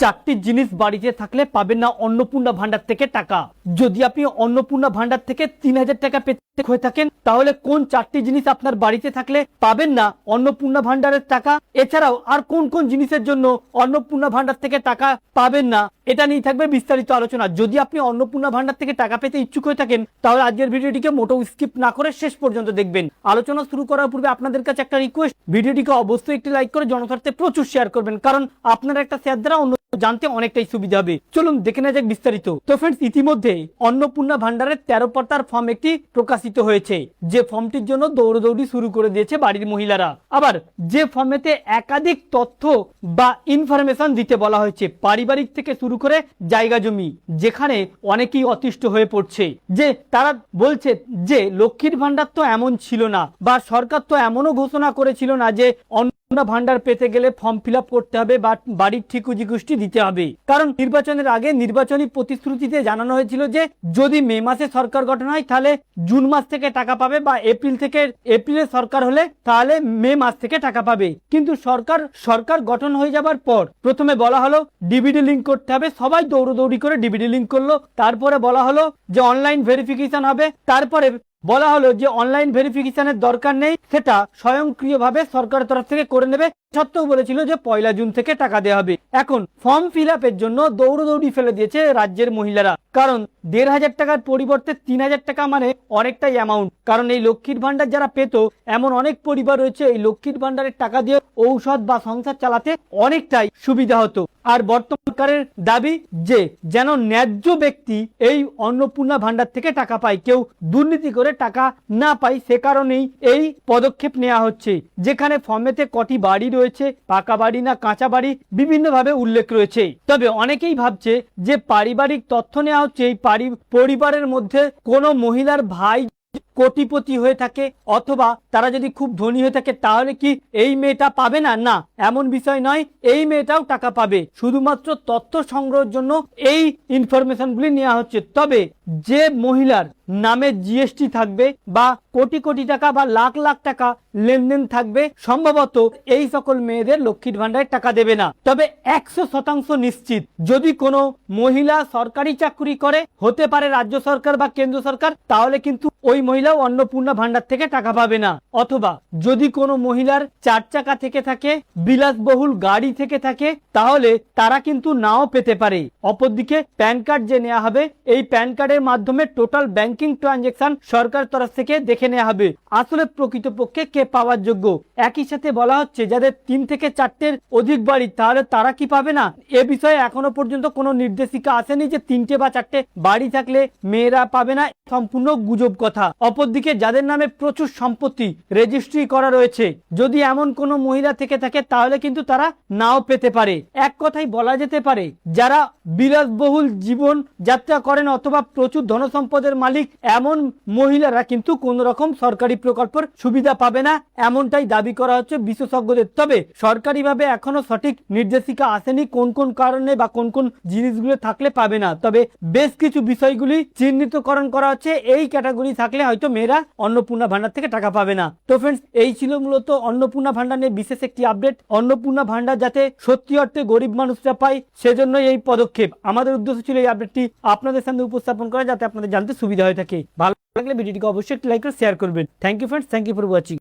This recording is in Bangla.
চারটি জিনিস বাড়িতে থাকলে পাবেন না অন্নপূর্ণা ভান্ডার থেকে টাকা। যদি আপনি অন্নপূর্ণা ভান্ডার থেকে 3000 টাকা পেতে হয়ে থাকেন তাহলে কোন চারটি জিনিস আপনার বাড়িতে থাকলে পাবেন না অন্নপূর্ণা ভান্ডারের টাকা? এছাড়াও আর কোন কোন জিনিসের জন্য অন্নপূর্ণা ভান্ডার থেকে টাকা পাবেন না, এটা নিয়ে থাকবে বিস্তারিত আলোচনা। যদি আপনি অন্নপূর্ণা ভান্ডার থেকে টাকা পেতে ইচ্ছুক হয়ে থাকেন তাহলে আজকের ভিডিওটিকে মোটেও স্কিপ না করে শেষ পর্যন্ত দেখবেন। আলোচনা শুরু করার পূর্বে আপনাদের কাছে একটা রিকোয়েস্ট, ভিডিওটিকে অবশ্যই একটি লাইক করে জনস্বার্থে প্রচুর শেয়ার করবেন, কারণ আপনার একটা শেয়ার দ্বারা অন্য জানতে অনেকটাই সুবিধা হবে। চলুন দেখে নেওয়া যাক বিস্তারিত। তো ফ্রেন্ডস, ইতিমধ্যে অন্নপূর্ণা ভান্ডারের 13 পাতার ফর্ম একটি প্রকাশিত হয়েছে, যে ফর্মটির জন্য দৌড়দৌড়ি শুরু করে দিয়েছে বাড়ির মহিলারা। আবার যে ফর্মেতে একাধিক তথ্য বা ইনফরমেশন দিতে বলা হয়েছে, পারিবারিক থেকে শুরু করে জায়গা জমি, যেখানে অনেকেই অতিষ্ঠ হয়ে পড়ছে। যে তারা বলছে যে লক্ষ্মীর ভান্ডার তো এমন ছিল না, বা সরকার তো এমনও ঘোষণা করেছিল না যে ভান্ডার পেতে গেলে ফর্ম ফিল আপ করতে হবে বা বাড়ির ঠিকুজি গোষ্ঠী দিতে হবে। কারণ নির্বাচনের আগে নির্বাচনী প্রতিশ্রুতিতে জানানো হয়েছিল যে যদি মে মাসে সরকার গঠন হয় তাহলে জুন মাস থেকে টাকা পাবে, বা এপ্রিলে সরকার হলে তাহলে মে মাস থেকে টাকা পাবে। কিন্তু সরকার গঠন হয়ে যাবার পর প্রথমে বলা হলো ডিবিডি লিঙ্ক করতে হবে, সবাই দৌড়দৌড়ি করে ডিবিডি লিঙ্ক করলো। তারপরে বলা হলো যে অনলাইন ভেরিফিকেশন হবে, তারপরে বলা হলো যে অনলাইন ভেরিফিকেশনের দরকার নেই, সেটা স্বয়ংক্রিয়ভাবে সরকারের তরফ থেকে করে নেবে। সত্ত্বেও বলেছিল যে 1 জুন থেকে টাকা দেওয়া হবে। এখন ফর্ম ফিল আপের জন্য দৌড়দৌড়ি ফেলে দিয়েছে রাজ্যের মহিলারা, কারণ 1500 টাকার পরিবর্তে 3000 টাকা মানে অনেকটাই অ্যামাউন্ট। কারণ এই লক্ষ্মীর ভান্ডার যারা পেত, এমন অনেক পরিবার রয়েছে এই লক্ষ্মীর ভান্ডারের টাকা দিয়ে ঔষধ বা সংসার চালাতে অনেকটাই সুবিধা হতো। আর বর্তমান সরকারের দাবি যে যেন ন্যায্য ব্যক্তি এই অন্নপূর্ণা ভান্ডার থেকে টাকা পায়, কেউ দুর্নীতি করে টাকা না পায়, সে কারণেই এই পদক্ষেপ নেওয়া হচ্ছে। যেখানে ফর্মেতে কটি বাড়ি রয়েছে, পাকা বাড়ি না কাঁচা বাড়ি, বিভিন্ন ভাবে উল্লেখ রয়েছে। তবে অনেকেই ভাবছে যে পারিবারিক তথ্য নেওয়া হচ্ছে এই পরিবারের মধ্যে কোনো মহিলার ভাই কোটিপতি হয়ে থাকে অথবা তারা যদি খুব ধনী হয়ে থাকে তাহলে কি এই মেয়েটা পাবে না? না, এমন বিষয় নয়, এই মেয়েটাও টাকা পাবে। শুধুমাত্র তথ্য সংগ্রহের জন্য এই ইনফরমেশনগুলি নেওয়া হচ্ছে। তবে যে মহিলার নামে জিএসটি থাকবে বা কোটি কোটি টাকা বা লাখ লাখ টাকা লেনদেন থাকবে, সম্ভবত এই সকল মেয়েদের লক্ষ্মীর ভান্ডারে টাকা দেবে না। তবে 100% নিশ্চিত, যদি কোনো মহিলা সরকারি চাকরি করে, হতে পারে রাজ্য সরকার বা কেন্দ্র সরকার, তাহলে কিন্তু ওই মহিলাও অন্নপূর্ণা ভান্ডার থেকে টাকা পাবে না। অথবা যদি কোনো মহিলার 4 চাকা থেকে থাকে, বিলাসবহুল গাড়ি থেকে থাকে, তাহলে তারা কিন্তু নাও পেতে পারে। অপরদিকে প্যান কার্ড যে নেওয়া হবে, এই প্যান কার্ডের মাধ্যমে টোটাল ব্যাংকিং ট্রানজেকশন সরকার তরফ থেকে দেখে নেওয়া হবে আসলে প্রকৃতপক্ষে কে পাওয়ার যোগ্য। একই সাথে বলা হচ্ছে যাদের 3 থেকে 4টের অধিক বাড়ি, তাহলে তারা কি পাবে না? এ বিষয়ে এখনো পর্যন্ত কোনো নির্দেশিকা আসেনি যে 3টে বা 4টে বাড়ি থাকলে মেয়েরা পাবে না, সম্পূর্ণ গুজব কথা। অপরদিকে যাদের নামে প্রচুর সম্পত্তি রেজিস্ট্রি করা রয়েছে, যদি এমন কোনো মহিলা থেকে থাকে তাহলে কিন্তু তারা নাও পেতে পারে। এক কথাই বলা যেতে পারে যারা বিলাসবহুল জীবন যাত্রা করেন অথবা প্রচুর ধনসম্পদের মালিক, এমন মহিলারা কিন্তু কোন রকম সরকারি প্রকল্পের সুবিধা পাবে না, এমনটাই দাবি করা হচ্ছে বিশেষজ্ঞদের। তবে সরকারিভাবে এখনো সঠিক নির্দেশিকা আসেনি কোন কোন কারণে বা কোন কোন জিনিসগুলো থাকলে পাবে না। তবে বেশ কিছু বিষয়গুলি চিহ্নিতকরণ করা হচ্ছে, এই ক্যাটাগরি থাকলে হয়তো মেয়েরা অন্নপূর্ণা ভান্ডার থেকে টাকা পাবে না। তো ফ্রেন্ডস, এই ছিল মূলত অন্নপূর্ণা ভান্ডার নিয়ে বিশেষ একটি আপডেট। অন্নপূর্ণা ভান্ডার যাতে সত্যি অর্থে গরিব মানুষরা পায়, সেজন্য এই পদক্ষেপ। আমাদের উদ্দেশ্য ছিল এই আপডেটটি আপনাদের সামনে উপস্থাপন করা, যাতে আপনাদের জানতে সুবিধা হয়ে থাকে। ভালো লাগলে ভিডিওটিকে অবশ্যই একটি লাইক করে শেয়ার করবেন। Thank you friends, thank you for watching.